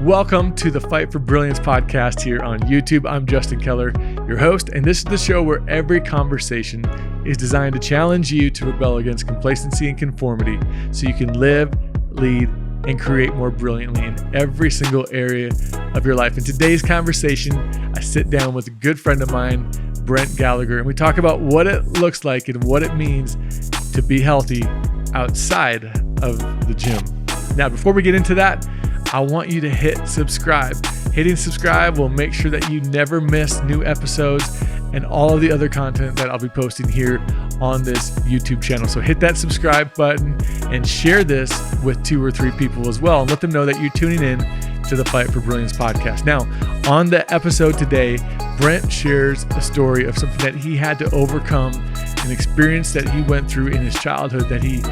Welcome to the Fight for Brilliance podcast here on YouTube. I'm Justin Keller, your host, and this is the show where every conversation is designed to challenge you to rebel against complacency and conformity so you can live, lead, and create more brilliantly in every single area of your life. In today's conversation, I sit down with a good friend of mine, Brent Gallagher, and we talk about what it looks like and what it means to be healthy outside of the gym. Now, before we get into that, I want you to hit subscribe. Hitting subscribe will make sure that you never miss new episodes and all of the other content that I'll be posting here on this YouTube channel. So hit that subscribe button and share this with 2 or 3 people as well, and let them know that you're tuning in to the Fight for Brilliance podcast. Now, on the episode today, Brent shares a story of something that he had to overcome, an experience that he went through in his childhood that he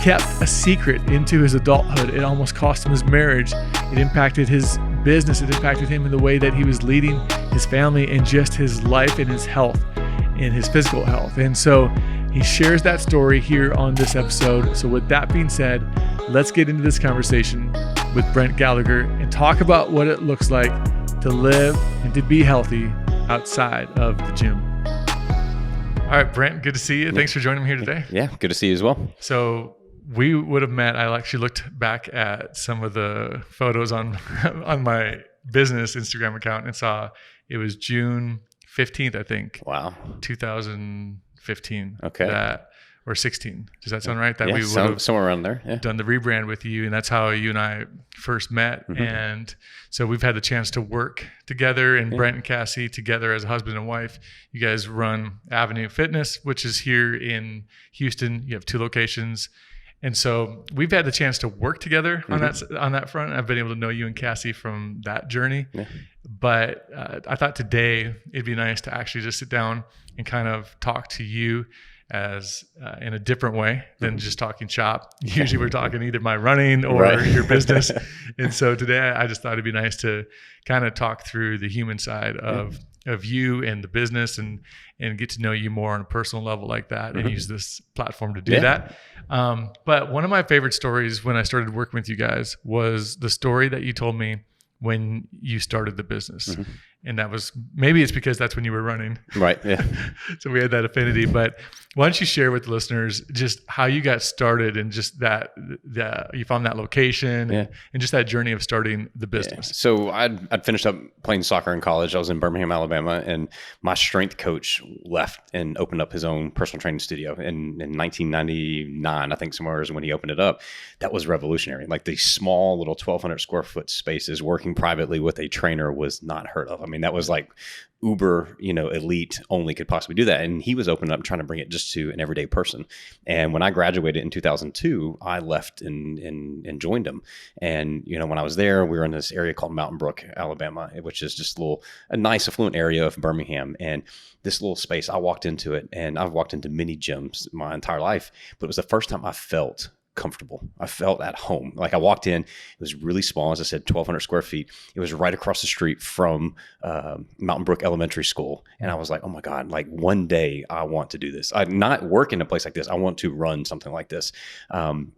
kept a secret into his adulthood. It almost cost him his marriage. It impacted his business. It impacted him in the way that he was leading his family and just his life and his health and his physical health. And so he shares that story here on this episode. So with that being said, let's get into this conversation with Brent Gallagher and talk about what it looks like to live and to be healthy outside of the gym. All right, Brent, good to see you. Thanks for joining me here today. Yeah, good to see you as well. So we would have met. I actually looked back at some of the photos on my business Instagram account and saw it was June 15th, I think. Wow. 2015. Okay. Or 16. Does that sound right? That yeah, we would have somewhere around there. Yeah. done the rebrand with you, and that's how you and I first met. Mm-hmm. And so we've had the chance to work together, and Brent and Cassie together as a husband and wife. You guys run Avenue Fitness, which is here in Houston. You have 2 locations. And so we've had the chance to work together on that front. I've been able to know you and Cassie from that journey. Yeah. But I thought today it'd be nice to actually just sit down and kind of talk to you as in a different way than just talking shop. Usually we're talking either my running or your business. And so today I just thought it'd be nice to kind of talk through the human side of you and the business and get to know you more on a personal level like that and use this platform to do that. But one of my favorite stories when I started working with you guys was the story that you told me when you started the business. And that was, maybe it's because that's when you were running. Right. Yeah. So we had that affinity, but why don't you share with the listeners just how you got started and just that you found that location and just that journey of starting the business. Yeah. So I'd finished up playing soccer in college. I was in Birmingham, Alabama, and my strength coach left and opened up his own personal training studio in 1999, I think somewhere is when he opened it up. That was revolutionary. Like these small little 1,200 square foot spaces working privately with a trainer was not heard of. I mean, that was like uber, elite only could possibly do that. And he was opening up trying to bring it just to an everyday person. And when I graduated in 2002, I left and joined him. And, when I was there, we were in this area called Mountain Brook, Alabama, which is just a nice affluent area of Birmingham. And this little space, I walked into it, and I've walked into many gyms my entire life, but it was the first time I felt comfortable. I felt at home. Like I walked in, it was really small, as I said, 1,200 square feet. It was right across the street from Mountain Brook Elementary School. And I was like, oh my God, like one day I want to do this. I not work in a place like this. I want to run something like this. And,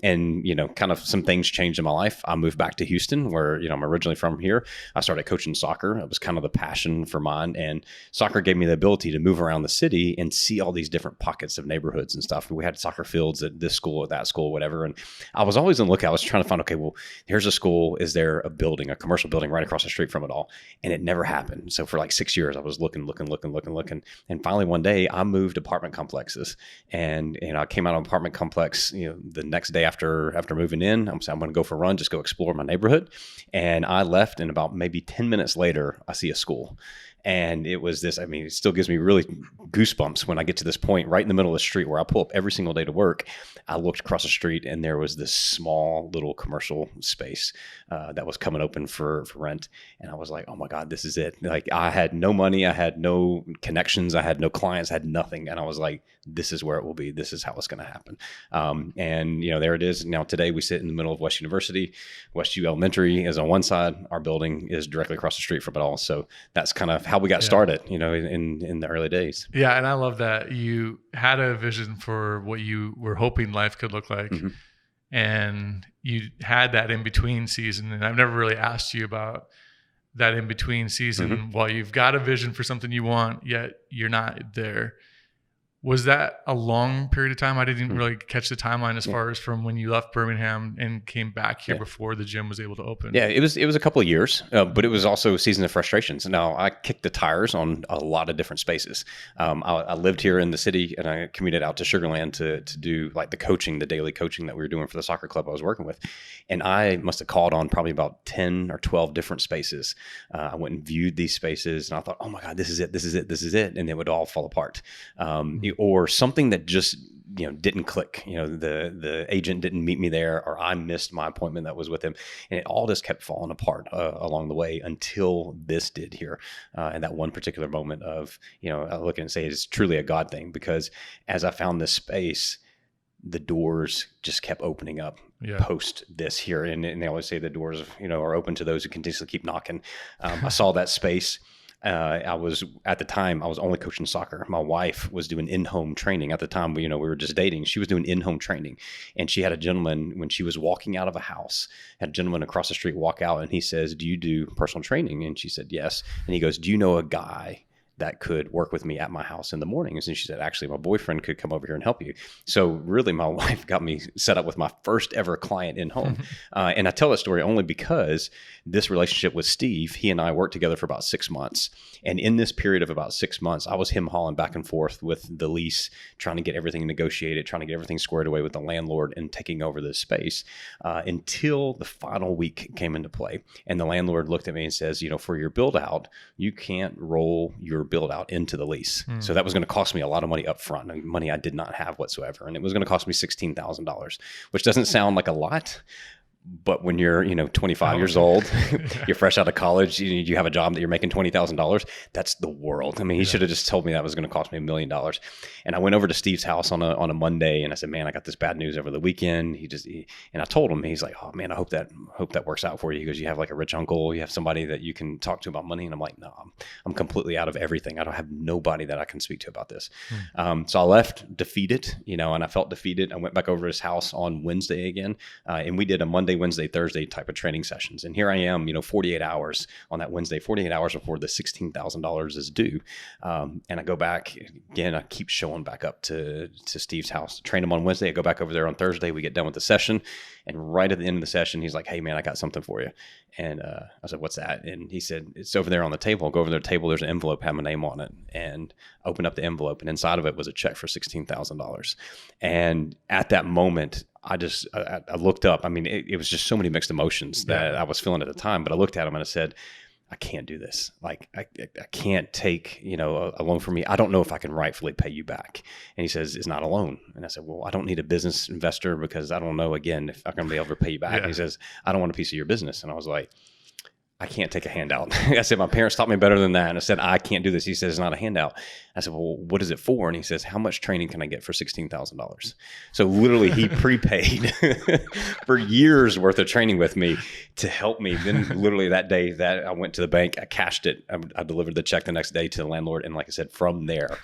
kind of some things changed in my life. I moved back to Houston where, I'm originally from here. I started coaching soccer. It was kind of the passion for mine. And soccer gave me the ability to move around the city and see all these different pockets of neighborhoods and stuff. We had soccer fields at this school, at that school, whatever. And I was always on the lookout. I was trying to find, okay, well, here's a school. Is there a building, a commercial building right across the street from it all? And it never happened. So for like 6 years, I was looking. And finally one day I moved apartment complexes, and I came out of an apartment complex, the next day after moving in, I'm going to go for a run, just go explore my neighborhood. And I left, and about maybe 10 minutes later, I see a school. And it was this, it still gives me really goosebumps when I get to this point right in the middle of the street where I pull up every single day to work. I looked across the street, and there was this small little commercial space that was coming open for rent. And I was like, oh my God, this is it. Like I had no money. I had no connections. I had no clients. I had nothing. And I was like, this is where it will be. This is how it's going to happen. And there it is. Now today we sit in the middle of West University. Westview Elementary is on one side. Our building is directly across the street from it all. So that's kind of how we got started, in the early days. Yeah. And I love that you had a vision for what you were hoping life could look like. and you had that in-between season. And I've never really asked you about that in-between season while you've got a vision for something you want, yet you're not there. Was that a long period of time? I didn't really catch the timeline as far as from when you left Birmingham and came back here before the gym was able to open. Yeah, it was a couple of years, but it was also a season of frustrations. Now, I kicked the tires on a lot of different spaces. I lived here in the city, and I commuted out to Sugar Land to do like the coaching, the daily coaching that we were doing for the soccer club I was working with. And I must have called on probably about 10 or 12 different spaces. I went and viewed these spaces, and I thought, oh my God, this is it. And it would all fall apart. Or something that just, didn't click. The agent didn't meet me there, or I missed my appointment that was with him. And it all just kept falling apart along the way until this did here. And that one particular moment of, I look and say it's truly a God thing, because as I found this space, the doors just kept opening up post this here. And they always say the doors, are open to those who continuously keep knocking. I saw that space. At the time, I was only coaching soccer. My wife was doing in-home training at the time. We were just dating. She was doing in-home training, and she had a gentleman, when she was walking out of a house, had a gentleman across the street walk out, and he says, "Do you do personal training?" And she said, "Yes." And he goes, "Do you know a guy that could work with me at my house in the mornings?" And she said, "Actually, my boyfriend could come over here and help you." So really, my wife got me set up with my first ever client in home. And I tell that story only because this relationship with Steve, he and I worked together for about 6 months. And in this period of about 6 months, I was him hauling back and forth with the lease, trying to get everything negotiated, trying to get everything squared away with the landlord and taking over this space until the final week came into play. And the landlord looked at me and says, "For your build out, you can't roll your build out into the lease." So that was going to cost me a lot of money up front, money I did not have whatsoever. And it was going to cost me $16,000, which doesn't sound like a lot. But when you're, 25 years old, you're fresh out of college, you have a job that you're making $20,000. That's the world. I mean, he should have just told me that was going to cost me $1 million. And I went over to Steve's house on a Monday, and I said, "Man, I got this bad news over the weekend." And I told him, he's like, "Oh man, I hope that works out for you." He goes, "You have like a rich uncle, you have somebody that you can talk to about money." And I'm like, "No, I'm completely out of everything. I don't have nobody that I can speak to about this." So I left defeated, and I felt defeated. I went back over to his house on Wednesday again, and we did a Monday, Wednesday, Thursday type of training sessions. And here I am, 48 hours on that Wednesday, 48 hours before the $16,000 is due. And I go back again, I keep showing back up to Steve's house, train him on Wednesday. I go back over there on Thursday. We get done with the session. And right at the end of the session, he's like, "Hey man, I got something for you." And I said, "What's that?" And he said, "It's over there on the table." I'll go over to the table. There's an envelope, had my name on it, and open up the envelope. And inside of it was a check for $16,000. And at that moment, I looked up. I mean, it was just so many mixed emotions that I was feeling at the time. But I looked at him and I said, "I can't do this. Like, I can't take, a loan from me. I don't know if I can rightfully pay you back." And he says, "It's not a loan." And I said, "Well, I don't need a business investor because I don't know, again, if I'm going to be able to pay you back." And he says, "I don't want a piece of your business." And I was like, "I can't take a handout." I said, "My parents taught me better than that." And I said, "I can't do this." He says, "It's not a handout." I said, "Well, what is it for?" And he says, "How much training can I get for $16,000? So literally he prepaid for years worth of training with me to help me. Then literally that day that I went to the bank, I cashed it. I delivered the check the next day to the landlord. And like I said, from there,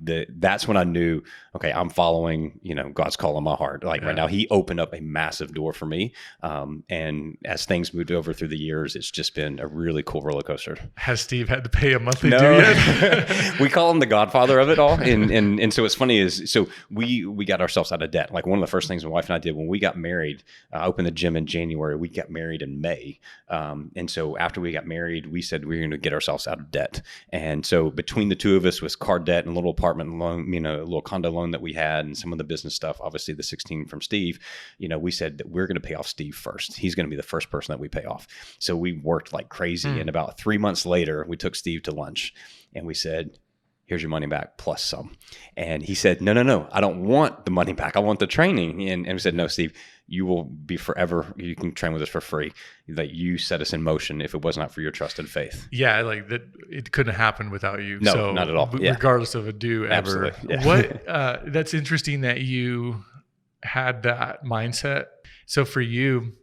that's when I knew, okay, I'm following, God's call on my heart. Right now, he opened up a massive door for me. And as things moved over through the years, it's just been a really cool roller coaster. Has Steve had to pay a monthly due yet? We call him the godfather of it all. And so what's funny is, so we got ourselves out of debt. Like one of the first things my wife and I did when we got married, I opened the gym in January, we got married in May. And so after we got married, we said we were going to get ourselves out of debt. And so between the two of us was car debt and a little apartment loan, a little condo loan that we had and some of the business stuff, obviously the 16 from Steve, we said that we're going to pay off Steve first. He's going to be the first person that we pay off. So we worked like crazy. And about 3 months later, we took Steve to lunch and we said, "Here's your money back plus some." And he said, No, I don't want the money back. I want the training. And we said, "No, Steve, you will be forever. You can train with us for free. That you set us in motion if it was not for your trust and faith." Yeah, like that, it couldn't happen without you. No, so, not at all. Regardless of a due ever. Absolutely. Yeah. That's interesting that you had that mindset. So for you,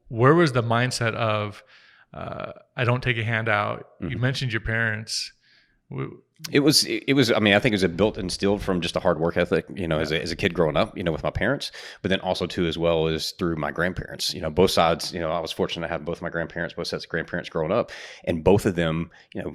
where was the mindset of, I don't take a handout? You mentioned your parents. It was, I mean, I think it was a built and instilled from just a hard work ethic, as a kid growing up, with my parents, but then also too, as well as through my grandparents, both sides, I was fortunate to have both my grandparents, both sets of grandparents growing up, and both of them,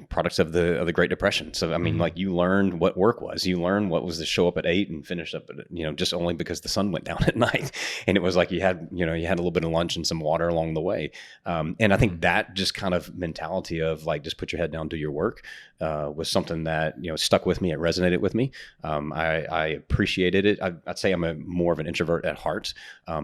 products of the Great Depression. So, I mean, like you learned what work was, you learned what was to show up at 8 and finish up at, just only because the sun went down at night. And it was like, you had a little bit of lunch and some water along the way. And I think that just kind of mentality of like, just put your head down, do your work, was something that, stuck with me. It resonated with me. I appreciated it. I'd say I'm more of an introvert at heart.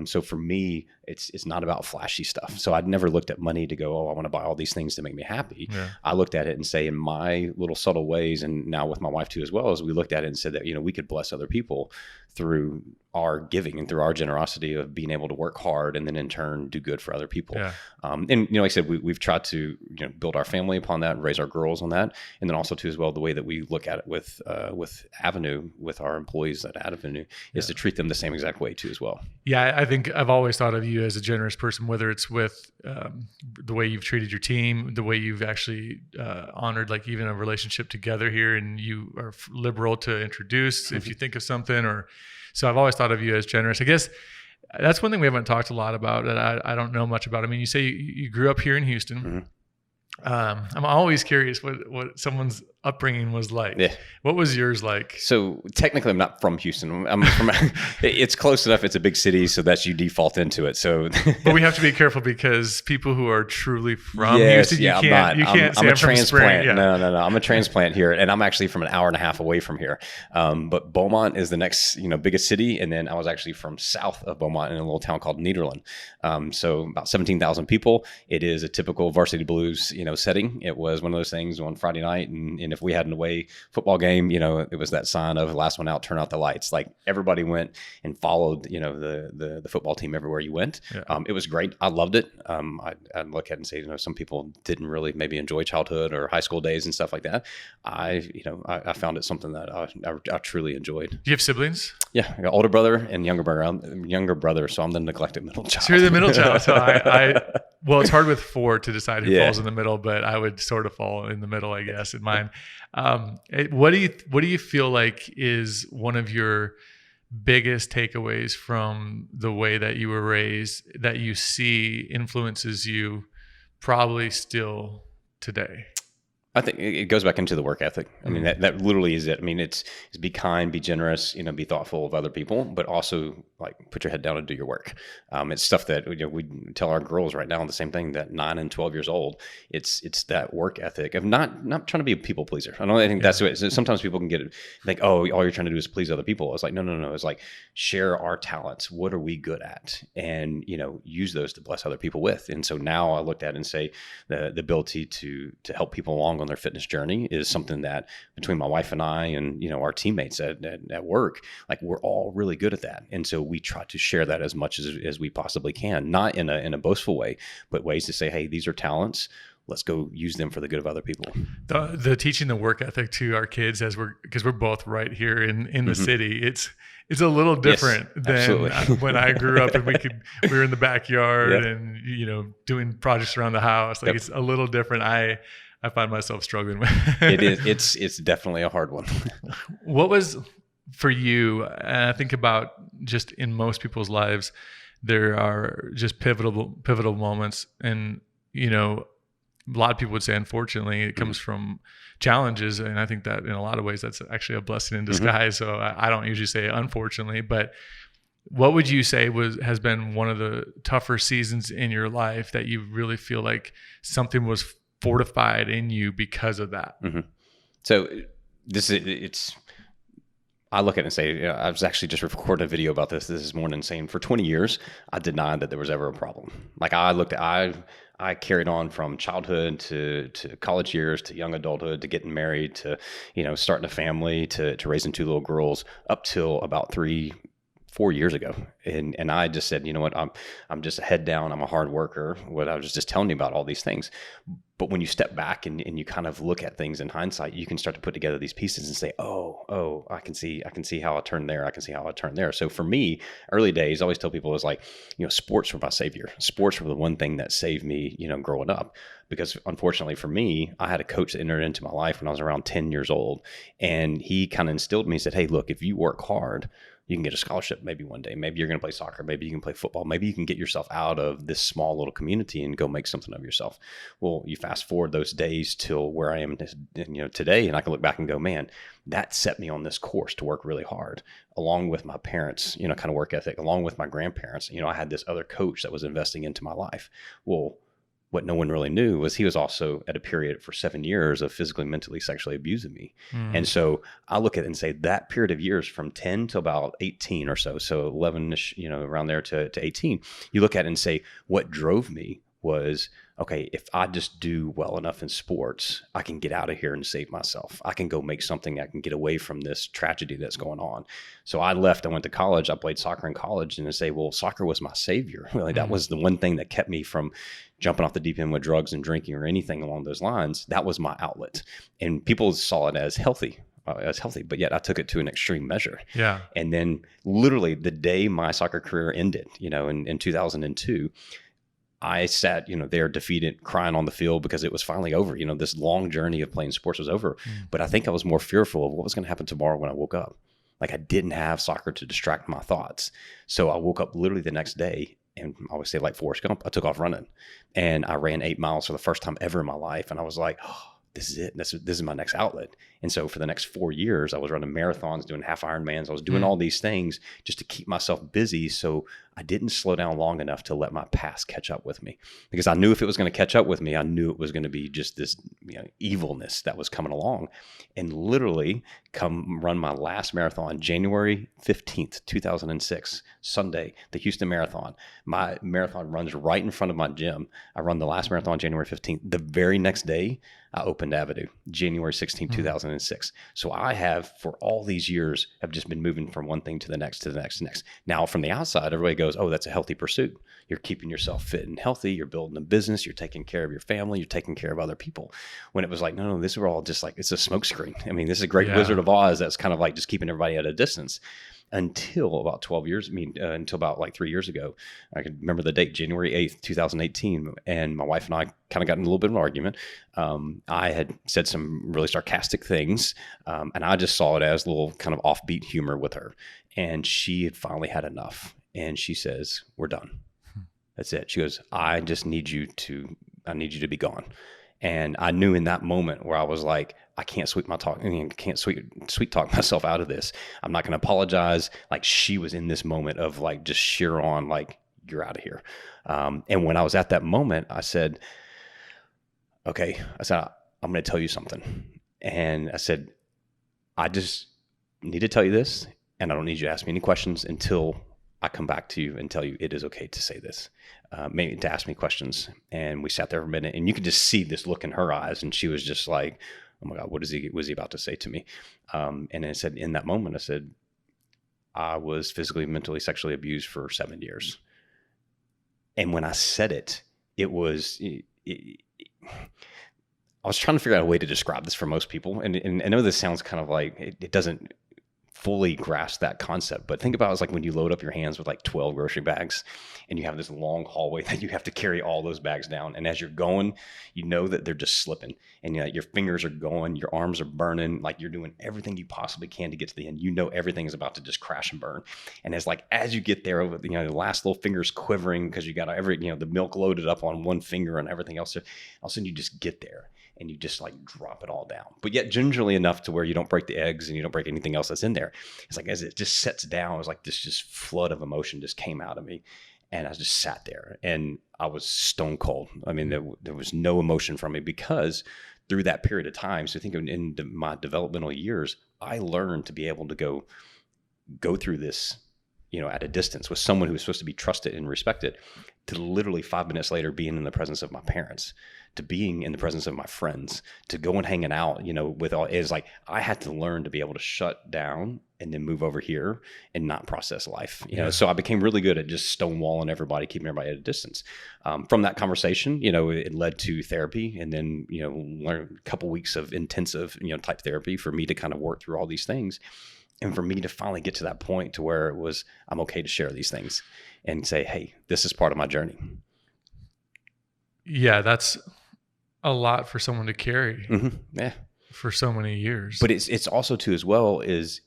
So for me, it's not about flashy stuff. So I'd never looked at money to go, oh, I want to buy all these things to make me happy. Yeah. I looked at it and say, in my little subtle ways, and now with my wife too, as well, as we looked at it and said that, we could bless other people through our giving and through our generosity of being able to work hard and then in turn do good for other people. Yeah. And like I said, we've tried to build our family upon that and raise our girls on that. And then also too, as well, the way that we look at it with Avenue, with our employees at Avenue, is to treat them the same exact way too as well. Yeah, I think I've always thought of you as a generous person, whether it's with the way you've treated your team, the way you've actually honored like even a relationship together here, and you are liberal to introduce if you think of something, or so I've always thought of you as generous. I guess that's one thing we haven't talked a lot about that I don't know much about. I mean, you say you grew up here in Houston. Mm-hmm. I'm always curious what someone's upbringing was like. Yeah. What was yours like? So technically I'm not from Houston. I'm from, it's close enough. It's a big city, so that's you default into it. So, but we have to be careful because people who are truly from Houston, you can't say I'm a transplant. Yeah. No. I'm a transplant here, and I'm actually from an hour and a half away from here. But Beaumont is the next, biggest city. And then I was actually from south of Beaumont in a little town called Nederland. So about 17,000 people. It is a typical Varsity Blues, setting. It was one of those things on Friday night, and if we had an away football game, it was that sign of last one out, turn out the lights. Like everybody went and followed, the football team everywhere you went. Yeah. It was great. I loved it. I'd look at it and say, some people didn't really maybe enjoy childhood or high school days and stuff like that. I found it something that I truly enjoyed. Do you have siblings? Yeah, I got older brother and younger brother. I'm younger brother, so I'm the neglected middle child. So you're the middle child. So well, it's hard with 4 to decide who falls in the middle, but I would sort of fall in the middle, I guess, in mine. What do you feel like is one of your biggest takeaways from the way that you were raised that you see influences you probably still today? I think it goes back into the work ethic. I mean, that literally is it. I mean, it's be kind, be generous, be thoughtful of other people, but also like put your head down and do your work. It's stuff that we tell our girls right now the same thing, that 9 and 12 years old. It's that work ethic of not trying to be a people pleaser. I think that's what sometimes people can get it, think, oh, all you're trying to do is please other people. It's like, no. It's like share our talents. What are we good at? And, use those to bless other people with. And so now I looked at it and say the ability to help people along on their fitness journey is something that between my wife and I and our teammates at work, like we're all really good at that. And so we try to share that as much as we possibly can, not in a boastful way, but ways to say, hey, these are talents. Let's go use them for the good of other people. The teaching the work ethic to our kids because we're both right here in the city. It's a little different than when I grew up and we were in the backyard and doing projects around the house. Like it's a little different. I find myself struggling with it. It's definitely a hard one. What was for you? And I think about just in most people's lives, there are just pivotal moments, and a lot of people would say, unfortunately, it comes from challenges, and I think that in a lot of ways that's actually a blessing in disguise. So I don't usually say unfortunately, but what would you say has been one of the tougher seasons in your life that you really feel like something was fortified in you because of that? Mm-hmm. So I look at it and say, I was actually just recording a video about this morning, saying for 20 years, I denied that there was ever a problem. Like I carried on from childhood to college years, to young adulthood, to getting married, to, starting a family, to raising 2 little girls, up till about 3-4 4 years ago. And I just said, you know what, I'm just a head down. I'm a hard worker. What I was just telling you about all these things. But when you step back and you kind of look at things in hindsight, you can start to put together these pieces and say, oh, I can see how I turned there. I can see how I turned there. So for me, early days, I always tell people, it was like, sports were my savior. Sports were the one thing that saved me, growing up. Because unfortunately for me, I had a coach that entered into my life when I was around 10 years old. And he kind of instilled me, he said, hey, look, if you work hard, you can get a scholarship maybe one day. Maybe you're going to play soccer. Maybe you can play football. Maybe you can get yourself out of this small little community and go make something of yourself. Well, you fast forward those days till where I am, today, and I can look back and go, man, that set me on this course to work really hard, along with my parents, kind of work ethic, along with my grandparents. I had this other coach that was investing into my life. Well, what no one really knew was he was also at a period for 7 years of physically, mentally, sexually abusing me. And so I look at it and say that period of years from 10 to about 18 or so 11ish, around there to 18, you look at it and say, what drove me was, okay, if I just do well enough in sports, I can get out of here and save myself. I can go make something. I can get away from this tragedy that's going on. So I left. I went to college. I played soccer in college, and I say, well, soccer was my savior. Really, that was the one thing that kept me from jumping off the deep end with drugs and drinking or anything along those lines. That was my outlet, and people saw it as healthy. But yet I took it to an extreme measure. Yeah. And then literally the day my soccer career ended, in 2002, I sat, there defeated, crying on the field because it was finally over. This long journey of playing sports was over. But I think I was more fearful of what was going to happen tomorrow when I woke up. Like, I didn't have soccer to distract my thoughts. So I woke up literally the next day, and I always say, like Forrest Gump, I took off running, and I ran 8 miles for the first time ever in my life. And I was like, oh, this is it. This is my next outlet. And so for the next 4 years, I was running marathons, doing half Ironmans. I was doing all these things just to keep myself busy. So I didn't slow down long enough to let my past catch up with me, because I knew if it was going to catch up with me, I knew it was going to be just this evilness that was coming along. And literally come run my last marathon, January 15th, 2006, Sunday, the Houston Marathon. My marathon runs right in front of my gym. I run the last marathon January 15th. The very next day, I opened Avenue, January 16th, 2006. So I have, for all these years, have just been moving from one thing to the next, to the next, to the next. Now, from the outside, everybody goes, oh, that's a healthy pursuit. You're keeping yourself fit and healthy. You're building a business. You're taking care of your family. You're taking care of other people. When it was like, no, this is all just like, it's a smokescreen. I mean, this is a great Wizard of Oz that's kind of like just keeping everybody at a distance. Until about 12 years, until about like 3 years ago. I can remember the date, January 8th, 2018. And my wife and I kind of got in a little bit of an argument. I had said some really sarcastic things, and I just saw it as a little kind of offbeat humor with her. And she had finally had enough. And she says, we're done. That's it. She goes, I need you to be gone. And I knew in that moment where I was like, I can't sweet talk myself out of this. I'm not going to apologize. Like, she was in this moment of like, just sheer on, like, you're out of here. And when I was at that moment, I said, okay, I'm going to tell you something. And I said, I just need to tell you this, and I don't need you to ask me any questions until I come back to you and tell you it is okay to say this, maybe to ask me questions. And we sat there for a minute, and you could just see this look in her eyes. And she was just like, oh my God, was he about to say to me? And I said, in that moment, I said, I was physically, mentally, sexually abused for 7 years. And when I said it, I was trying to figure out a way to describe this for most people. And I know this sounds kind of like, it doesn't fully grasp that concept, but think about it as like when you load up your hands with like 12 grocery bags, and you have this long hallway that you have to carry all those bags down. And as you're going, you know that they're just slipping, and your fingers are going, your arms are burning, like you're doing everything you possibly can to get to the end. You know everything is about to just crash and burn. And as you get there, over the last little fingers quivering because you got the milk loaded up on one finger and everything else, all of a sudden you just get there. And you just like drop it all down, but yet gingerly enough to where you don't break the eggs and you don't break anything else that's in there. It's like, as it just sets down, it was like this just flood of emotion just came out of me. And I just sat there, and I was stone cold. I mean, there was no emotion from me, because through that period of time, so I think in my developmental years, I learned to be able to go through this, at a distance with someone who was supposed to be trusted and respected. to literally 5 minutes later being in the presence of my parents, to being in the presence of my friends, to going hanging out, with all, is like, I had to learn to be able to shut down and then move over here and not process life, so I became really good at just stonewalling everybody, keeping everybody at a distance. From that conversation, it led to therapy, and then, learn a couple weeks of intensive, type therapy for me to kind of work through all these things. And for me to finally get to that point to where it was, I'm okay to share these things and say, hey, this is part of my journey. Yeah, that's a lot for someone to carry. Mm-hmm. Yeah. For so many years. But it's also too, as well, is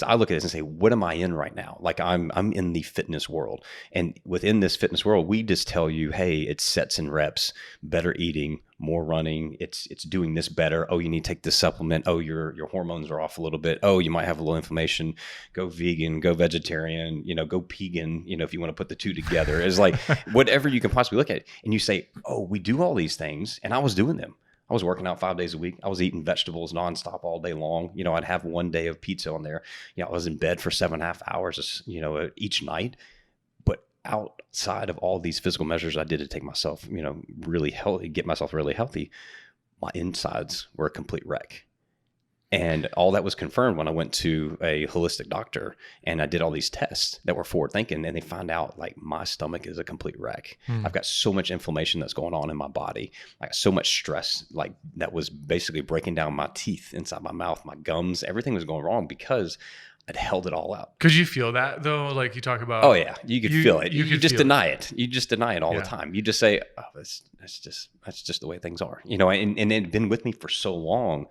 I look at this and say, what am I in right now? Like I'm in the fitness world, and within this fitness world, we just tell you, hey, it's sets and reps, better eating, more running. It's doing this better. Oh, you need to take this supplement. Oh, your hormones are off a little bit. Oh, you might have a little inflammation. Go vegan, go vegetarian, go pegan, if you want to put the two together. It's like whatever you can possibly look at. And you say, oh, we do all these things. And I was doing them. I was working out 5 days a week. I was eating vegetables nonstop all day long. I'd have one day of pizza on there. I was in bed for 7.5 hours, each night. But outside of all these physical measures I did to take myself, really healthy, get myself really healthy, my insides were a complete wreck. And all that was confirmed when I went to a holistic doctor and I did all these tests that were forward thinking, and they found out like my stomach is a complete wreck. I've got so much inflammation that's going on in my body. I got so much stress, like that was basically breaking down my teeth inside my mouth, my gums, everything was going wrong because I'd held it all out. Could you feel that though? Like you talk about. Oh yeah, you could feel it. You just deny it. You just deny it all the time. You just say, oh, that's just the way things are, and it had been with me for so long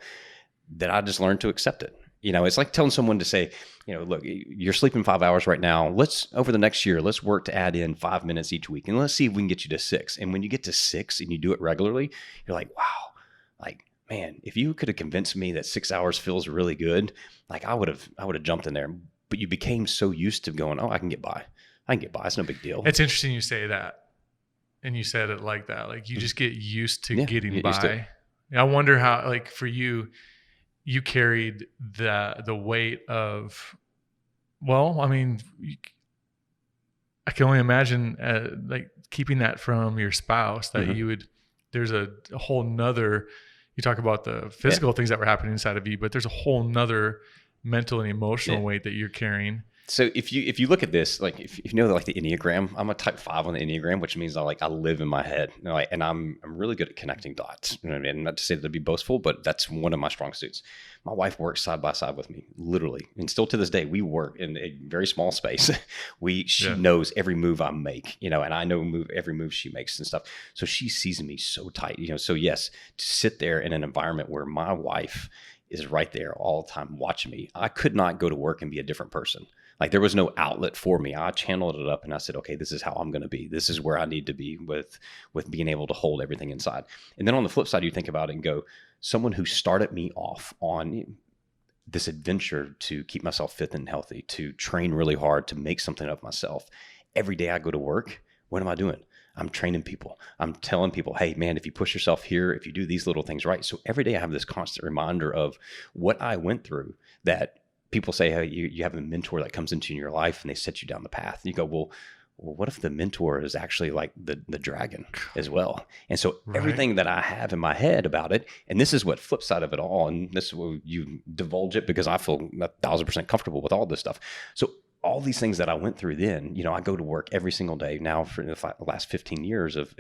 that I just learned to accept it. It's like telling someone to say, look, you're sleeping 5 hours right now. Over the next year, let's work to add in 5 minutes each week. And let's see if we can get you to 6. And when you get to 6 and you do it regularly, you're like, wow, like, man, if you could have convinced me that 6 hours feels really good, like I would have jumped in there. But you became so used to going, oh, I can get by. It's no big deal. It's interesting you say that. And you said it like that. Like you just get used to getting by. I wonder how, like for you carried the weight of, well, I mean, I can only imagine like keeping that from your spouse, that you would, there's a whole nother, you talk about the physical things that were happening inside of you, but there's a whole nother mental and emotional weight that you're carrying. So if you look at this, like if you know like the Enneagram, I'm a type 5 on the Enneagram, which means I live in my head, and I'm really good at connecting dots. You know what I mean? Not to say that to be boastful, but that's one of my strong suits. My wife works side by side with me, literally, and still to this day we work in a very small space. She knows every move I make, and I know every move she makes and stuff. So she sees me so tight, So yes, to sit there in an environment where my wife is right there all the time watching me, I could not go to work and be a different person. Like there was no outlet for me. I channeled it up and I said, okay, this is how I'm going to be. This is where I need to be with being able to hold everything inside. And then on the flip side, you think about it and go, someone who started me off on this adventure to keep myself fit and healthy, to train really hard, to make something of myself. Every day I go to work, what am I doing? I'm training people. I'm telling people, hey man, if you push yourself here, if you do these little things right. So every day I have this constant reminder of what I went through, that people say, hey, you have a mentor that comes into your life and they set you down the path. And you go, well, what if the mentor is actually like the dragon as well? And so everything that I have in my head about it, and this is what flip side of it all, and this is where you divulge it because I feel 1,000% comfortable with all this stuff. So all these things that I went through then, I go to work every single day now for the last 15 years of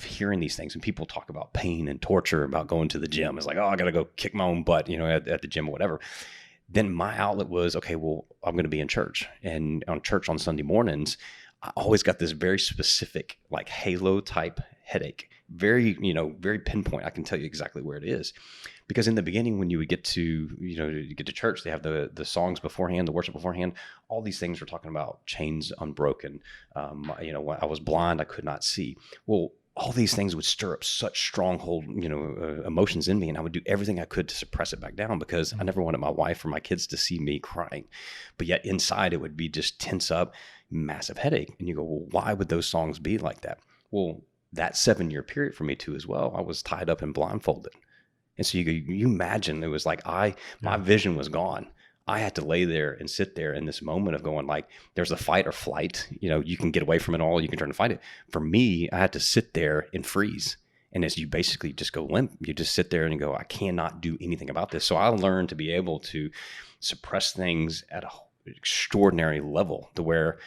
hearing these things. And people talk about pain and torture, about going to the gym. It's like, oh, I got to go kick my own butt, at the gym or whatever. Then my outlet was, okay, well, I'm going to be in church, and on church on Sunday mornings, I always got this very specific, like halo type headache, very pinpoint. I can tell you exactly where it is, because in the beginning, when you would get to church, they have the songs beforehand, the worship beforehand, all these things were talking about chains unbroken. When I was blind, I could not see. Well, all these things would stir up such stronghold, emotions in me. And I would do everything I could to suppress it back down, because I never wanted my wife or my kids to see me crying. But yet inside it would be just tense up, massive headache. And you go, well, why would those songs be like that? Well, that 7-year period for me too, as well, I was tied up and blindfolded. And so you imagine it was like my vision was gone. I had to lay there and sit there in this moment of going like, there's a fight or flight. You can get away from it all. You can turn to fight it. For me, I had to sit there and freeze. And as you basically just go limp, you just sit there and go, I cannot do anything about this. So I learned to be able to suppress things at an extraordinary level to where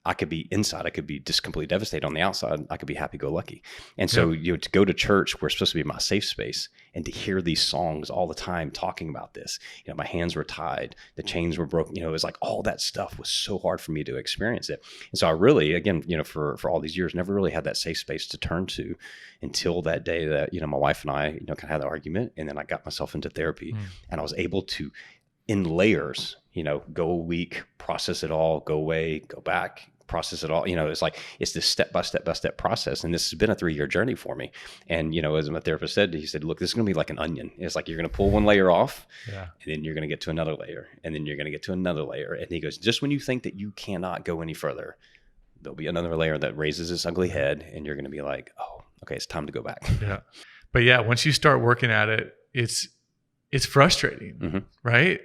I could be inside, I could be just completely devastated. On the outside, I could be happy-go-lucky. And so, to go to church, where it's supposed to be my safe space, and to hear these songs all the time talking about this, my hands were tied, the chains were broken. It was like all that stuff was so hard for me to experience it. And so I really, again, for all these years, never really had that safe space to turn to until that day that, my wife and I, kind of had the argument, and then I got myself into therapy, and I was able to, in layers, go a week, process it all, go away, go back, process it all. It's this step by step process. And this has been a 3-year journey for me. And, as my therapist said, he said, look, this is going to be like an onion. It's like, you're going to pull one layer off, and then you're going to get to another layer, and then you're going to get to another layer. And he goes, just when you think that you cannot go any further, there'll be another layer that raises its ugly head, and you're going to be like, oh, okay, it's time to go back. Yeah. But once you start working at it, it's frustrating, right?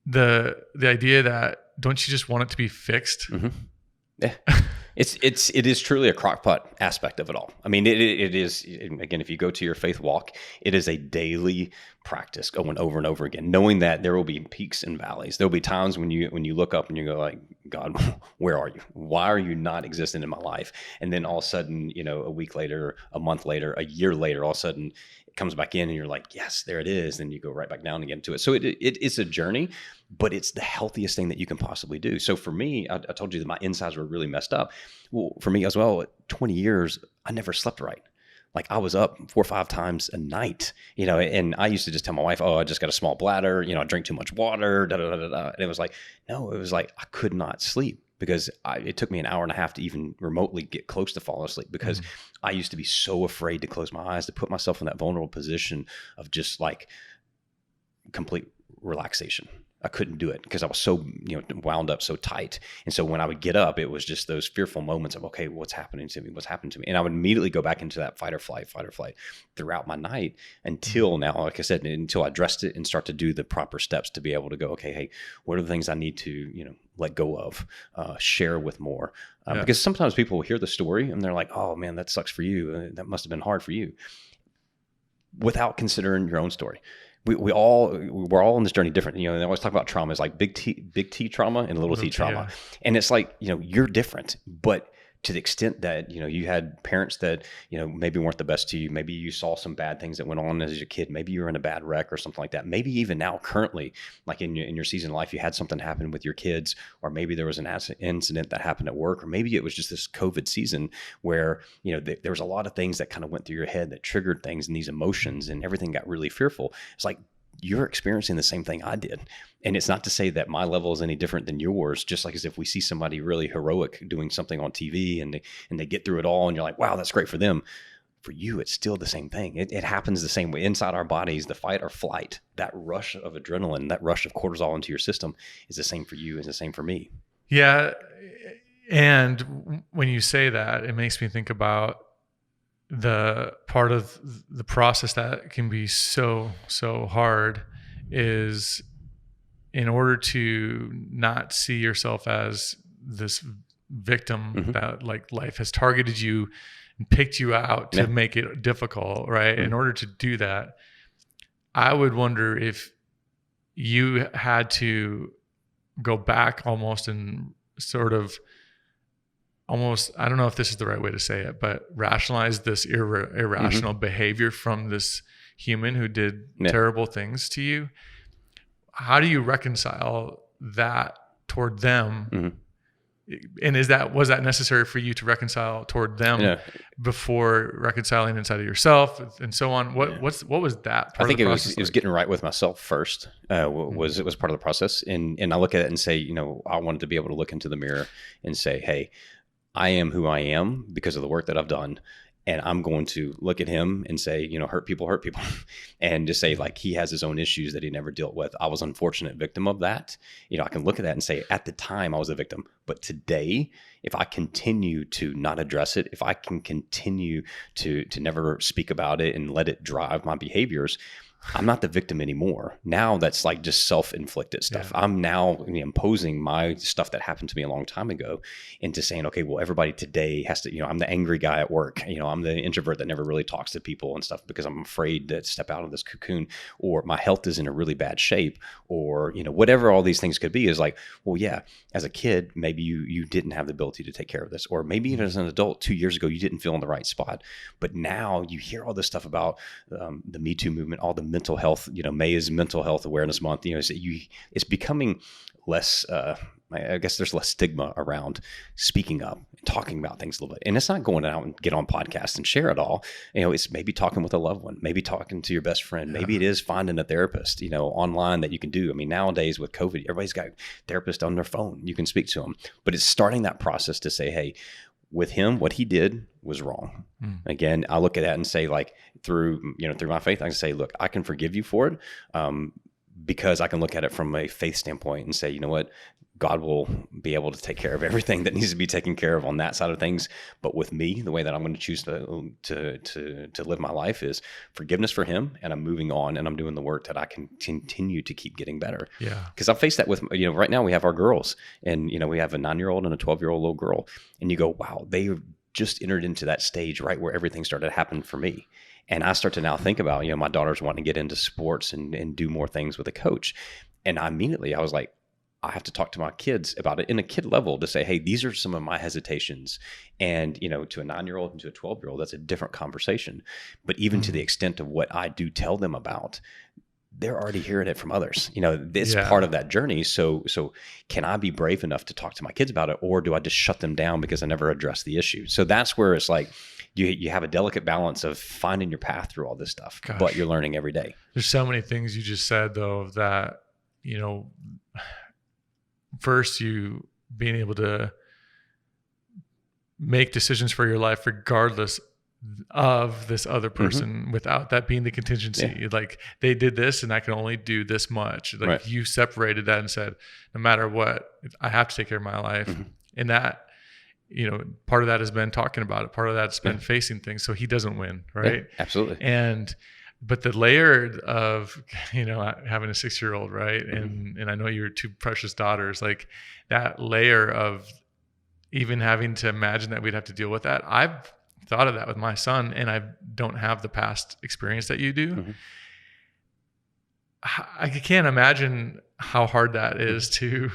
The idea that, don't you just want it to be fixed? Yeah. It is truly a crockpot aspect of it all. I mean, it is, again, if you go to your faith walk, it is a daily practice going over and over again, knowing that there will be peaks and valleys. There'll be times when you look up and you go like, God, where are you? Why are you not existing in my life? And then all of a sudden, a week later, a month later, a year later, all of a sudden it comes back in and you're like, yes, there it is. And you go right back down again to it. So it is a journey, but it's the healthiest thing that you can possibly do. So for me, I told you that my insides were really messed up. Well, for me as well, 20 years, I never slept right. Like I was up 4 or 5 times a night, and I used to just tell my wife, oh, I just got a small bladder, I drink too much water, da, da, da, da. And it was like, no, it was like, I could not sleep because it took me an hour and a half to even remotely get close to falling asleep because I used to be so afraid to close my eyes, to put myself in that vulnerable position of just like complete relaxation. I couldn't do it because I was so, wound up so tight. And so when I would get up, it was just those fearful moments of, okay, what's happening to me? What's happened to me? And I would immediately go back into that fight or flight throughout my night until now, like I said, until I addressed it and start to do the proper steps to be able to go, okay, hey, what are the things I need to, let go of, share with more? Because sometimes people will hear the story and they're like, oh man, that sucks for you. That must've been hard for you, without considering your own story. We're all on this journey different. They always talk about trauma as like big T trauma and little T trauma. And it's like, you're different, but to the extent that, you had parents that, maybe weren't the best to you. Maybe you saw some bad things that went on as a kid. Maybe you were in a bad wreck or something like that. Maybe even now currently, like in your season of life, you had something happen with your kids, or maybe there was an incident that happened at work, or maybe it was just this COVID season where, there was a lot of things that kind of went through your head that triggered things and these emotions, and everything got really fearful. It's like, you're experiencing the same thing I did. And it's not to say that my level is any different than yours, just like as if we see somebody really heroic doing something on TV and they get through it all and you're like, wow, that's great for them. For you, it's still the same thing. It happens the same way inside our bodies. The fight or flight, that rush of adrenaline, that rush of cortisol into your system is the same for you, is the same for me. Yeah. And when you say that, it makes me think about the part of the process that can be so hard is, in order to not see yourself as this victim that like life has targeted you and picked you out to make it difficult, right? In order to do that, I would wonder if you had to go back almost and sort of almost, I don't know if this is the right way to say it, but rationalize this irrational behavior from this human who did terrible things to you. How do you reconcile that toward them? And was that necessary for you to reconcile toward them before reconciling inside of yourself and so on? What was that part? I think it was getting right with myself first. It was part of the process, and I look at it and say, I wanted to be able to look into the mirror and say, hey, I am who I am because of the work that I've done. And I'm going to look at him and say, hurt people, and just say like, he has his own issues that he never dealt with. I was an unfortunate victim of that. I can look at that and say, at the time I was a victim, but today, if I continue to not address it, if I can continue to never speak about it and let it drive my behaviors, I'm not the victim anymore. Now that's like just self-inflicted stuff. Yeah. I'm now imposing my stuff that happened to me a long time ago into saying, okay, well, everybody today has to, I'm the angry guy at work. I'm the introvert that never really talks to people and stuff because I'm afraid to step out of this cocoon, or my health is in a really bad shape, or, whatever all these things could be is like, well, yeah, as a kid, maybe you didn't have the ability to take care of this, or maybe even as an adult 2 years ago, you didn't feel in the right spot. But now you hear all this stuff about the Me Too movement, all the mental health, May is Mental Health Awareness Month, it's becoming less, I guess there's less stigma around speaking up and talking about things a little bit. And it's not going out and get on podcasts and share it all. It's maybe talking with a loved one, maybe talking to your best friend. Maybe it is finding a therapist, online that you can do. I mean, nowadays with COVID, everybody's got therapists on their phone. You can speak to them, but it's starting that process to say, hey, with him, what he did was wrong. Again, I look at that and say, like, through my faith, I can say, look, I can forgive you for it, because I can look at it from a faith standpoint and say, you know what, God will be able to take care of everything that needs to be taken care of on that side of things. But with me, the way that I'm going to choose to live my life is forgiveness for him, and I'm moving on, and I'm doing the work that I can continue to keep getting better. Yeah. Because I face that with, right now we have our girls, and, we have a 9-year-old and a 12-year-old little girl, and you go, wow, they just entered into that stage right where everything started to happen for me. And I start to now think about, my daughter's wanting to get into sports and do more things with a coach. And I was like, I have to talk to my kids about it in a kid level to say, hey, these are some of my hesitations. And, to a 9-year-old and to a 12-year-old, that's a different conversation. But even to the extent of what I do tell them about, they're already hearing it from others. It's part of that journey. So can I be brave enough to talk to my kids about it, or do I just shut them down because I never addressed the issue? So that's where it's like, you have a delicate balance of finding your path through all this stuff, but you're learning every day. There's so many things you just said though, that, first, you being able to make decisions for your life regardless of this other person, without that being the contingency. Like, they did this and I can only do this much. Like, you separated that and said, no matter what, I have to take care of my life. And that, part of that has been talking about it. Part of that's been facing things. So he doesn't win. Right. Yeah, absolutely. But the layer of, having a 6-year-old, right? And I know your 2 precious daughters, like that layer of even having to imagine that we'd have to deal with that. I've thought of that with my son, and I don't have the past experience that you do. I can't imagine how hard that is to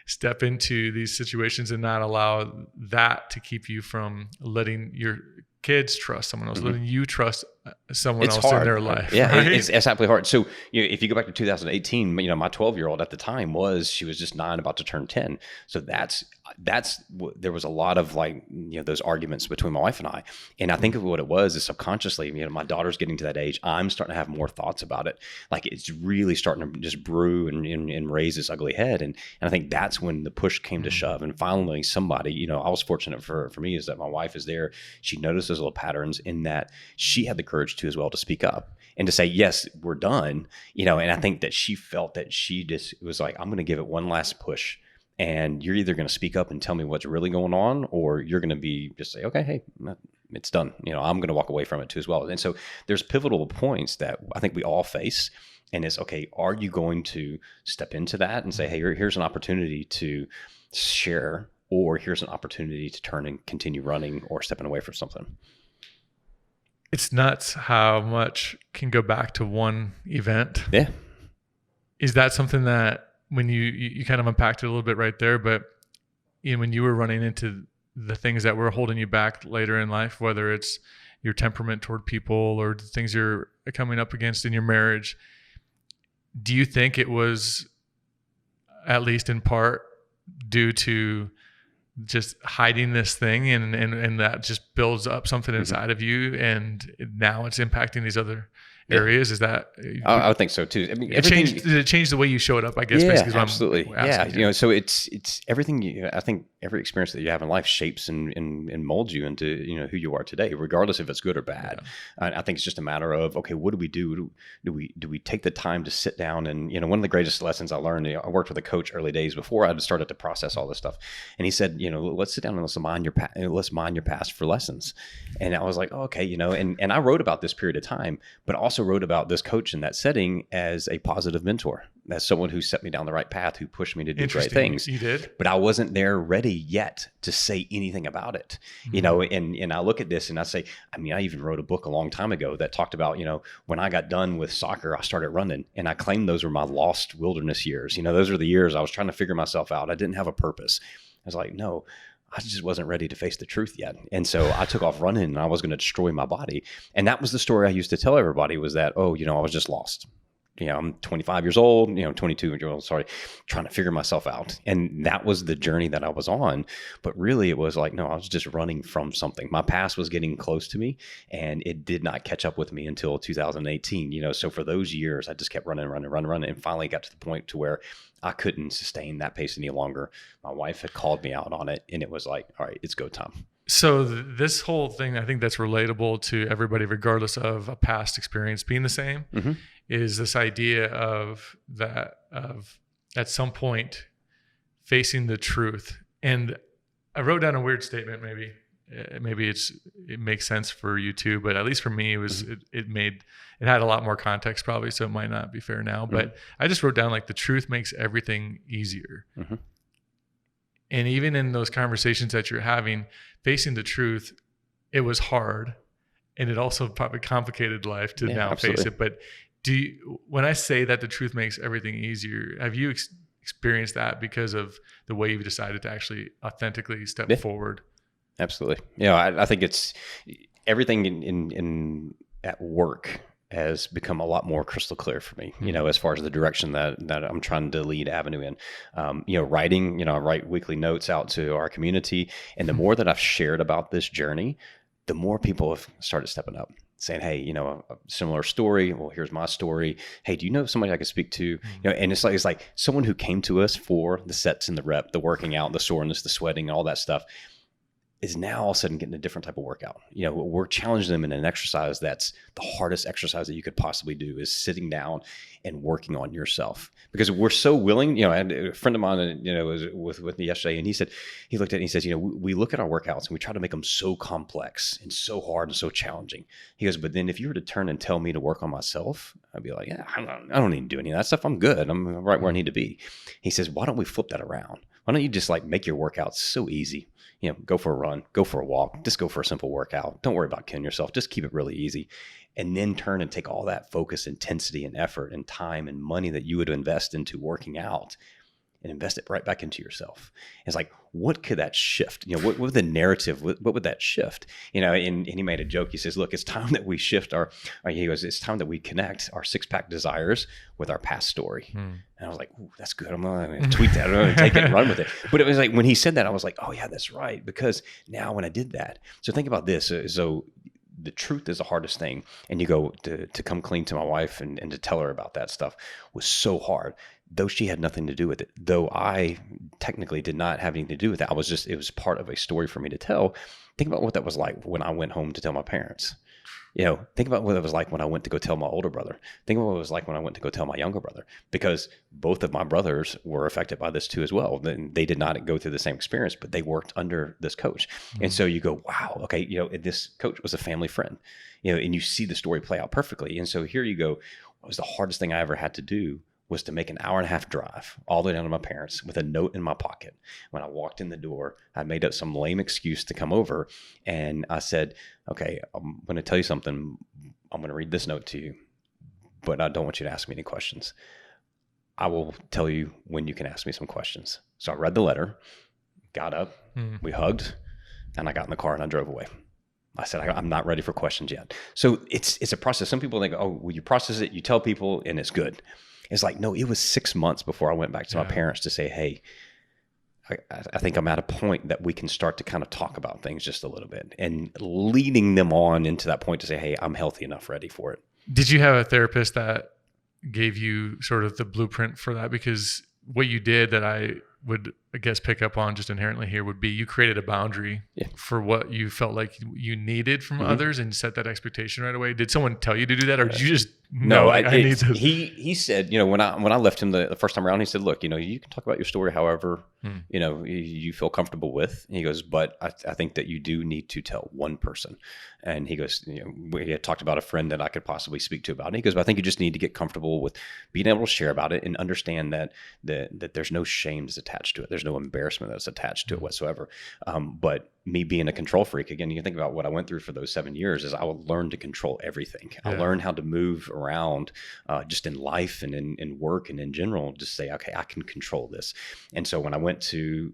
step into these situations and not allow that to keep you from letting your kids trust someone else, letting you trust someone else in their life. Yeah, right? it's absolutely hard. So, if you go back to 2018, my 12-year-old at the time she was just 9, about to turn 10. So there was a lot of those arguments between my wife and I. And I think of what it was is subconsciously, my daughter's getting to that age. I'm starting to have more thoughts about it. Like, it's really starting to just brew and raise its ugly head. And I think that's when the push came to shove. And finally somebody, I was fortunate for me is that my wife is there. She noticed those little patterns in that she had the courage to as well to speak up and to say, yes, we're done, and I think that she felt that she just was like, I'm going to give it one last push, and you're either going to speak up and tell me what's really going on, or you're going to be just say, okay, hey, it's done. I'm going to walk away from it too as well. And so there's pivotal points that I think we all face, and it's okay, are you going to step into that and say, hey, here's an opportunity to share, or here's an opportunity to turn and continue running or stepping away from something? It's nuts how much can go back to one event. Yeah. Is that something that when you kind of unpacked it a little bit right there, but when you were running into the things that were holding you back later in life, whether it's your temperament toward people or the things you're coming up against in your marriage, do you think it was at least in part due to just hiding this thing and that just builds up something inside of you, and now it's impacting these other areas? Is that I would think so too. I mean, did it change the way you showed up, I guess? Yeah, basically absolutely. Yeah, you. so it's everything. I think every experience that you have in life shapes and molds you into, who you are today, regardless if it's good or bad. Yeah. I think it's just a matter of, okay, what do we do? Do we take the time to sit down? And, one of the greatest lessons I learned, I worked with a coach early days before I had started to process all this stuff. And he said, let's sit down and let's mine your past for lessons. And I was like, oh, okay, and I wrote about this period of time, but also wrote about this coach in that setting as a positive mentor, as someone who set me down the right path, who pushed me to do great things. You did, but I wasn't there ready yet to say anything about it. And I look at this and I say, I even wrote a book a long time ago that talked about, when I got done with soccer, I started running, and I claimed those were my lost wilderness years. Those are the years I was trying to figure myself out. I didn't have a purpose. I was like, no, I just wasn't ready to face the truth yet. And so I took off running, and I was going to destroy my body. And that was the story I used to tell everybody, was that, I was just lost. I'm 25 years old, 22 years old, trying to figure myself out. And that was the journey that I was on. But really it was like, no, I was just running from something. My past was getting close to me, and it did not catch up with me until 2018. So for those years, I just kept running, and finally got to the point to where I couldn't sustain that pace any longer. My wife had called me out on it, and it was like, all right, it's go time. So this whole thing, I think that's relatable to everybody, regardless of a past experience being the same, is this idea of at some point facing the truth. And I wrote down a weird statement. Maybe it makes sense for you too, but at least for me, it had a lot more context probably, so it might not be fair now. But I just wrote down, like, the truth makes everything easier. And even in those conversations that you're having, facing the truth, it was hard, and it also probably complicated life to now face it. But when I say that the truth makes everything easier, have you experienced that because of the way you've decided to actually authentically step forward? Absolutely. I think it's everything in at work has become a lot more crystal clear for me, as far as the direction that I'm trying to lead Avenue in. Writing, I write weekly notes out to our community. And the more that I've shared about this journey, the more people have started stepping up, saying, hey, a similar story. Well, here's my story. Hey, do you know somebody I could speak to? And it's like someone who came to us for the sets and the rep, the working out, the soreness, the sweating, all that stuff, is now all of a sudden getting a different type of workout. We're challenging them in an exercise that's the hardest exercise that you could possibly do, is sitting down and working on yourself. Because we're so willing, and a friend of mine, was with me yesterday, and he looked at it and he says, we look at our workouts and we try to make them so complex and so hard and so challenging. He goes, but then if you were to turn and tell me to work on myself, I'd be like, yeah, I don't need to do any of that stuff. I'm good. I'm right where I need to be. He says, why don't we flip that around? Why don't you just make your workouts so easy? Go for a run, go for a walk, just go for a simple workout. Don't worry about killing yourself. Just keep it really easy. And then turn and take all that focus, intensity, and effort and time and money that you would invest into working out and invest it right back into yourself. It's like, what could that shift? What would the narrative, what would that shift? And he made a joke. He says, look, it's time that we shift it's time that we connect our six-pack desires with our past story. And I was like, ooh, that's good. I'm going to tweet that. I'm going to take it and run with it. But it was like, when he said that, I was like, oh yeah, that's right. Because now when I did that, so think about this. So the truth is the hardest thing. And you go to come clean to my wife and to tell her about that stuff was so hard. Though she had nothing to do with it, though I technically did not have anything to do with that, it was part of a story for me to tell. Think about what that was like when I went home to tell my parents. Think about what it was like when I went to go tell my older brother. Think about what it was like when I went to go tell my younger brother, because both of my brothers were affected by this too as well. They did not go through the same experience, but they worked under this coach. And so you go, wow, okay, this coach was a family friend, and you see the story play out perfectly. And so here you go, what was the hardest thing I ever had to do was to make an 1.5-hour drive all the way down to my parents with a note in my pocket. When I walked in the door, I made up some lame excuse to come over, and I said, okay, I'm going to tell you something. I'm going to read this note to you, but I don't want you to ask me any questions. I will tell you when you can ask me some questions. So I read the letter, got up, we hugged, and I got in the car and I drove away. I said, I'm not ready for questions yet. So it's a process. Some people think, oh, well, you process it, you tell people, and it's good. It's like, no, it was 6 months before I went back to my parents to say, hey, I think I'm at a point that we can start to kind of talk about things just a little bit, and leading them on into that point to say, hey, I'm healthy enough, ready for it. Did you have a therapist that gave you sort of the blueprint for that? Because what you did that I would I guess pick up on just inherently here would be you created a boundary for what you felt like you needed from others and set that expectation right away. Did someone tell you to do that, or did you just know I need to? He said, when I left him the first time around, he said, look, you can talk about your story however you feel comfortable with. And he goes, but I think that you do need to tell one person. And he goes, we had talked about a friend that I could possibly speak to about it. And he goes, but I think you just need to get comfortable with being able to share about it and understand that there's no shame that's attached to it. There's no embarrassment that's attached to it whatsoever. But me being a control freak, again, you can think about what I went through for those 7 years is I would learn to control everything. I learned how to move around just in life and in work and in general, just say, okay, I can control this. And so when I went to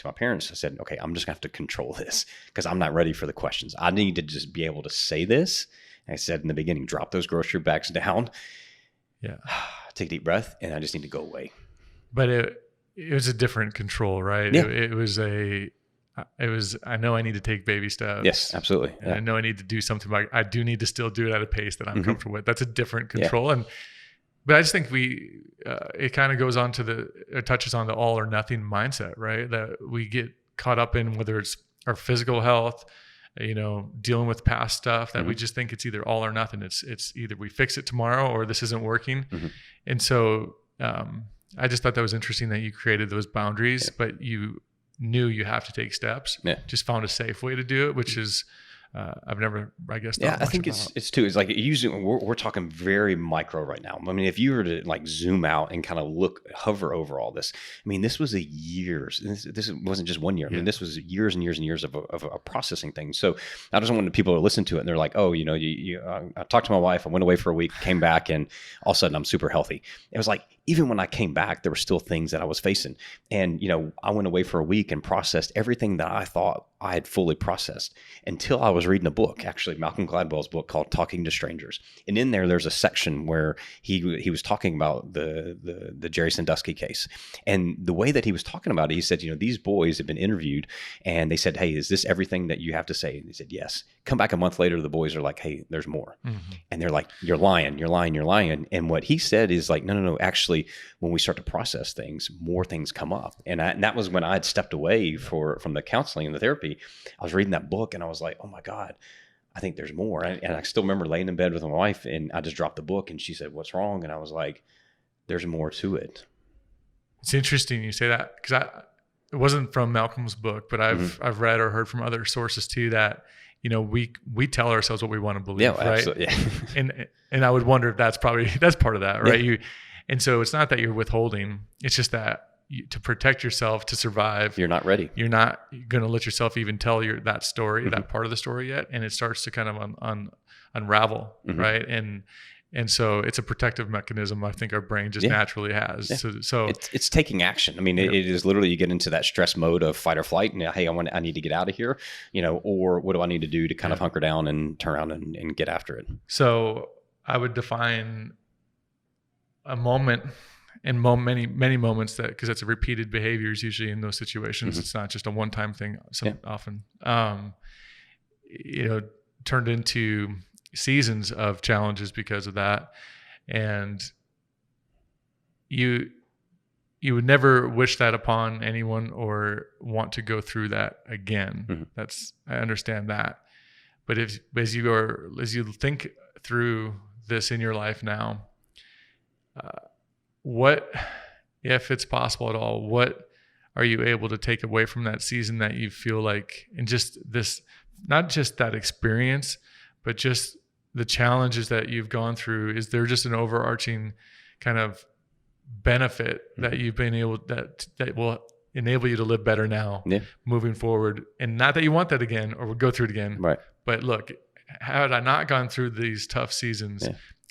my parents, I said, okay, I'm just gonna have to control this because I'm not ready for the questions. I need to just be able to say this. And I said in the beginning, drop those grocery bags down. Yeah. Take a deep breath, and I just need to go away. But it was a different control, right? Yeah. It was I know I need to take baby steps. Yes, absolutely. And I know I need to do something. I do need to still do it at a pace that I'm comfortable with. That's a different control. Yeah. But I just think it kind of goes on to it touches on the all or nothing mindset, right? That we get caught up in, whether it's our physical health, dealing with past stuff, that we just think it's either all or nothing. It's either we fix it tomorrow or this isn't working. And so I just thought that was interesting that you created those boundaries, but you knew you have to take steps. Yeah. Just found a safe way to do it, which is I've never, I guess. Yeah, I think it's too. It's like usually we're talking very micro right now. I mean, if you were to like zoom out and kind of hover over all this, I mean, this was years. This wasn't just 1 year. I mean, this was years and years and years of processing things. So I just wanted people to listen to it, and they're like, oh, I talked to my wife. I went away for a week, came back, and all of a sudden I'm super healthy. It was like even when I came back, there were still things that I was facing, and I went away for a week and processed everything that I thought I had fully processed until I was reading a book, actually Malcolm Gladwell's book called Talking to Strangers. And in there's a section where he was talking about the Jerry Sandusky case. And the way that he was talking about it, he said, these boys have been interviewed and they said, hey, is this everything that you have to say? And they said, yes. Come back a month later, the boys are like, hey, there's more. And they're like, you're lying. And what he said is like, no, actually, when we start to process things, more things come up. And that was when I had stepped away from the counseling and the therapy. I was reading that book and I was like, oh my God, I think there's more. And I still remember laying in bed with my wife and I just dropped the book and she said, what's wrong? And I was like, there's more to it. It's interesting you say that because it wasn't from Malcolm's book, but I've read or heard from other sources too that, we tell ourselves what we want to believe, right? Absolutely, yeah. and I would wonder if that's part of that, right? Yeah. And so it's not that you're withholding, it's just that to protect yourself, to survive, you're not ready. You're not going to let yourself even tell that story, that part of the story yet. And it starts to kind of unravel, right? And so it's a protective mechanism I think our brain just naturally has. Yeah. So it's taking action. I mean, it is literally you get into that stress mode of fight or flight and hey, I need to get out of here, or what do I need to do to kind of hunker down and turn around and get after it? So I would define a moment and many moments that, because it's a repeated behaviors usually in those situations. It's not just a one-time thing often, turned into seasons of challenges because of that. And you would never wish that upon anyone or want to go through that again. I understand that. But as you think through this in your life now, what, if it's possible at all, what are you able to take away from that season that you feel like, and just this, not just that experience, but just the challenges that you've gone through? Is there just an overarching kind of benefit that you've been able, that will enable you to live better now, moving forward? And not that you want that again or would go through it again, right? But look, had I not gone through these tough seasons,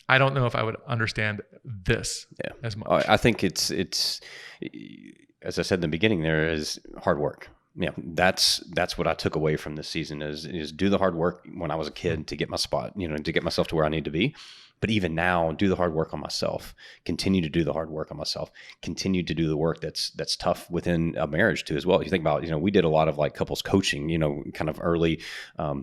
I don't know if I would understand this as much. I think it's as I said in the beginning, there is hard work. That's what I took away from this season is do the hard work when I was a kid to get my spot, to get myself to where I need to be. But even now, do the hard work on myself, continue to do the hard work on myself, continue to do the work that's tough within a marriage too, as well. You think about, we did a lot of like couples coaching, kind of early,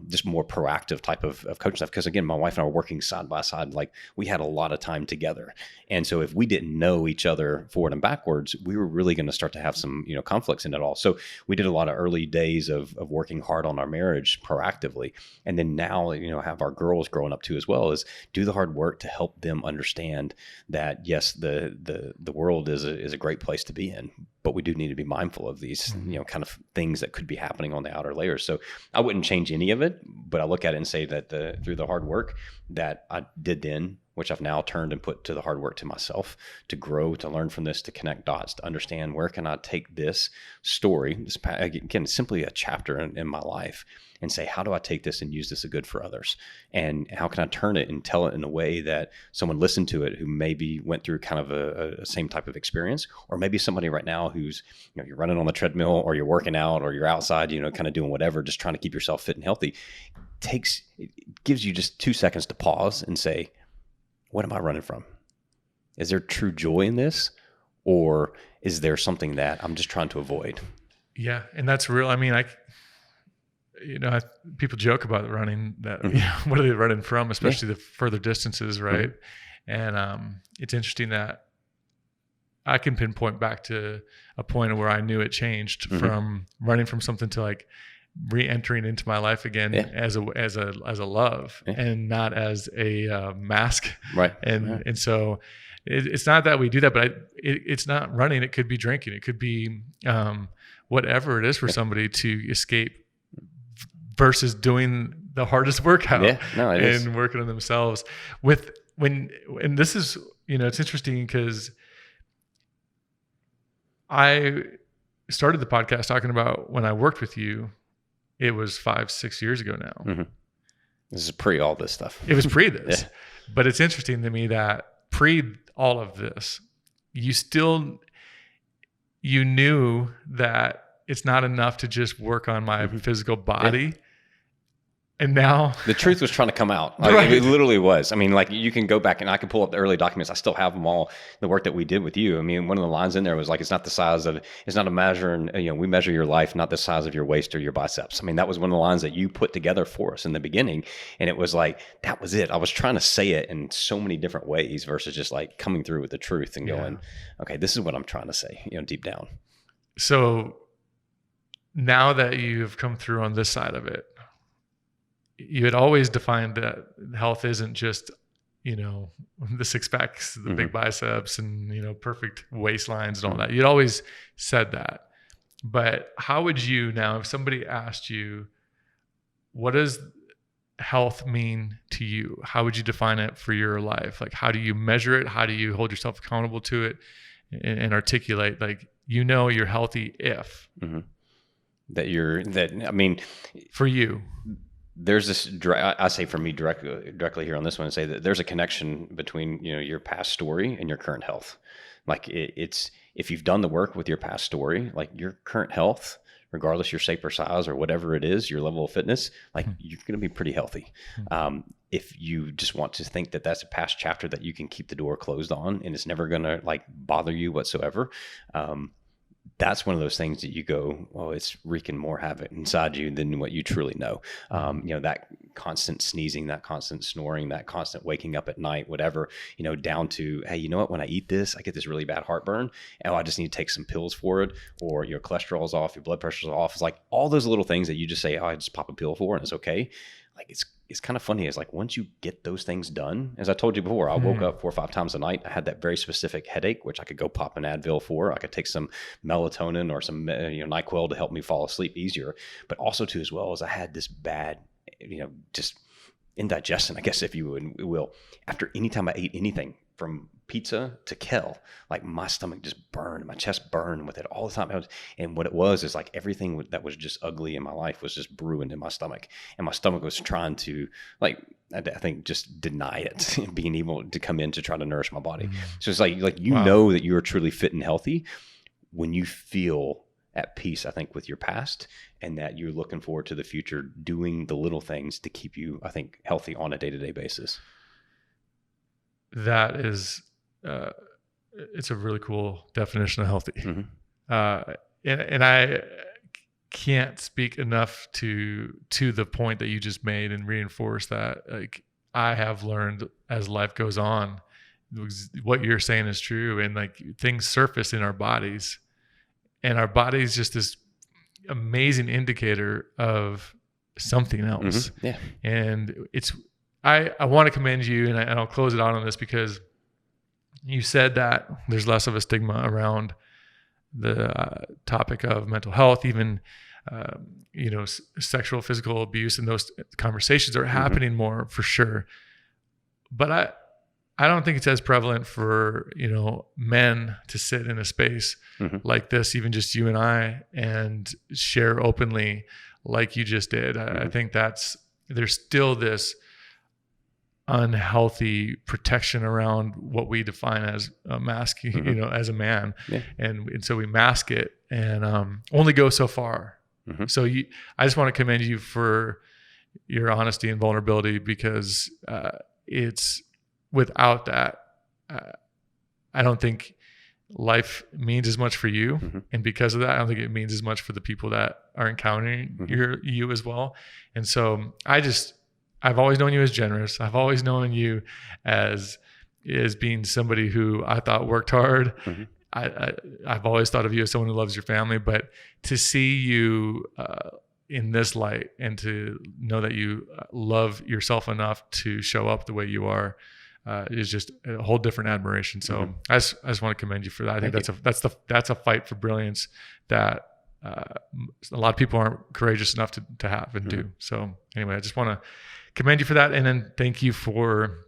just more proactive type of coaching stuff. Because again, my wife and I were working side by side, like we had a lot of time together. And so if we didn't know each other forward and backwards, we were really going to start to have some, conflicts in it all. So we did a lot of early days of working hard on our marriage proactively. And then now, have our girls growing up too, as well, is do the hard work to help them understand that, yes, the world is a great place to be in, but we do need to be mindful of these, kind of things that could be happening on the outer layers. So I wouldn't change any of it, but I look at it and say that through the hard work that I did then, which I've now turned and put to the hard work to myself, to grow, to learn from this, to connect dots, to understand where can I take this story, again, simply a chapter in my life, and say, how do I take this and use this as good for others? And how can I turn it and tell it in a way that someone listened to it who maybe went through kind of a same type of experience, or maybe somebody right now who's, you're running on the treadmill, or you're working out, or you're outside, kind of doing whatever, just trying to keep yourself fit and healthy. It gives you just 2 seconds to pause and say, what am I running from? Is there true joy in this? Or is there something that I'm just trying to avoid? Yeah. And that's real. I mean, people joke about running that, what are they running from, especially the further distances. Right. Mm-hmm. And, it's interesting that I can pinpoint back to a point where I knew it changed from running from something to like re-entering into my life again as a love and not as a mask. Right. And so it's not that we do that, but it's not running. It could be drinking. It could be whatever it is for somebody to escape versus doing the hardest workout and working on themselves and this is, it's interesting because I started the podcast talking about when I worked with you. It was 5-6 years ago now. Mm-hmm. This is pre all this stuff. It was pre this, but it's interesting to me that pre all of this, you knew that it's not enough to just work on my physical body. Yeah. And now the truth was trying to come out. Like, it literally was. I mean, like you can go back and I can pull up the early documents. I still have them all. The work that we did with you. I mean, one of the lines in there was like, it's not a measure. And we measure your life, not the size of your waist or your biceps. I mean, that was one of the lines that you put together for us in the beginning. And it was like, that was it. I was trying to say it in so many different ways versus just like coming through with the truth and going, okay, this is what I'm trying to say, deep down. So now that you've come through on this side of it, you had always defined that health isn't just, the six packs, the big biceps and, perfect waistlines and all that. You'd always said that. But how would you now, if somebody asked you, what does health mean to you? How would you define it for your life? Like, how do you measure it? How do you hold yourself accountable to it and articulate, like, you're healthy if for you. There's this, I say for me directly here on this one, and say that there's a connection between, your past story and your current health. Like it's, if you've done the work with your past story, like your current health, regardless your shape or size or whatever it is, your level of fitness, like you're going to be pretty healthy. If you just want to think that that's a past chapter that you can keep the door closed on and it's never going to like bother you whatsoever, that's one of those things that you go, oh, it's wreaking more havoc inside you than what you truly know. That constant sneezing, that constant snoring, that constant waking up at night, whatever, down to, hey, you know what, when I eat this, I get this really bad heartburn. Oh, I just need to take some pills for it, or your cholesterol's off, your blood pressure's off. It's like all those little things that you just say, oh, I just pop a pill for and it's okay. Like it's kind of funny. It's like, once you get those things done, as I told you before, I woke up 4 or 5 times a night. I had that very specific headache, which I could go pop an Advil for. I could take some melatonin or some NyQuil to help me fall asleep easier. But also too, as well as I had this bad, just indigestion, I guess, if you will. After any time I ate anything from pizza to kale, like my stomach just burned, my chest burned with it all the time. And what it was is like everything that was just ugly in my life was just brewing in my stomach. And my stomach was trying to, like, I think just deny it, being able to come in to try to nourish my body. So it's like wow. Know that you are truly fit and healthy when you feel at peace, I think, with your past, and that you're looking forward to the future, doing the little things to keep you, I think, healthy on a day-to-day basis. that is, it's a really cool definition of healthy. And I can't speak enough to the point that you just made and reinforce that. Like, I have learned as life goes on, what you're saying is true, and like things surface in our bodies, and our body is just this amazing indicator of something else. Yeah. And I want to commend you, and I'll close it out on this, because you said that there's less of a stigma around the topic of mental health, even sexual, physical abuse, and those conversations are happening more, for sure. But I don't think it's as prevalent for men to sit in a space like this, even just you and I, and share openly like you just did. I think there's still this unhealthy protection around what we define as a mask, as a man. Yeah. And so we mask it, and only go so far. So I just want to commend you for your honesty and vulnerability, because it's without that, I don't think life means as much for you. And because of that, I don't think it means as much for the people that are encountering you as well. And so I've always known you as generous. I've always known you as being somebody who I thought worked hard. I've always thought of you as someone who loves your family, but to see you in this light, and to know that you love yourself enough to show up the way you are, is just a whole different admiration. So I just want to commend you for that. I think that's a fight for brilliance that a lot of people aren't courageous enough to have and do. So anyway, I just want to commend you for that, and then thank you for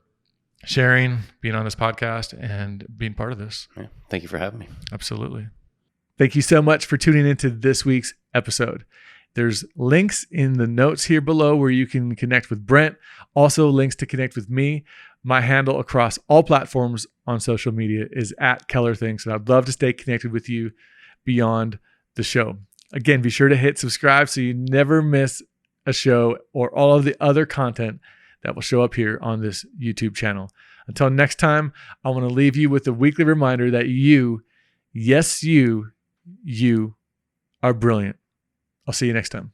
sharing, being on this podcast, and being part of this. Yeah, thank you for having me. Absolutely. Thank you so much for tuning into this week's episode. There's links in the notes here below where you can connect with Brent. Also, links to connect with me. My handle across all platforms on social media is @KellerThinks, and I'd love to stay connected with you beyond the show. Again, be sure to hit subscribe so you never miss a show or all of the other content that will show up here on this YouTube channel. Until next time, I want to leave you with a weekly reminder that you, yes, you are brilliant. I'll see you next time.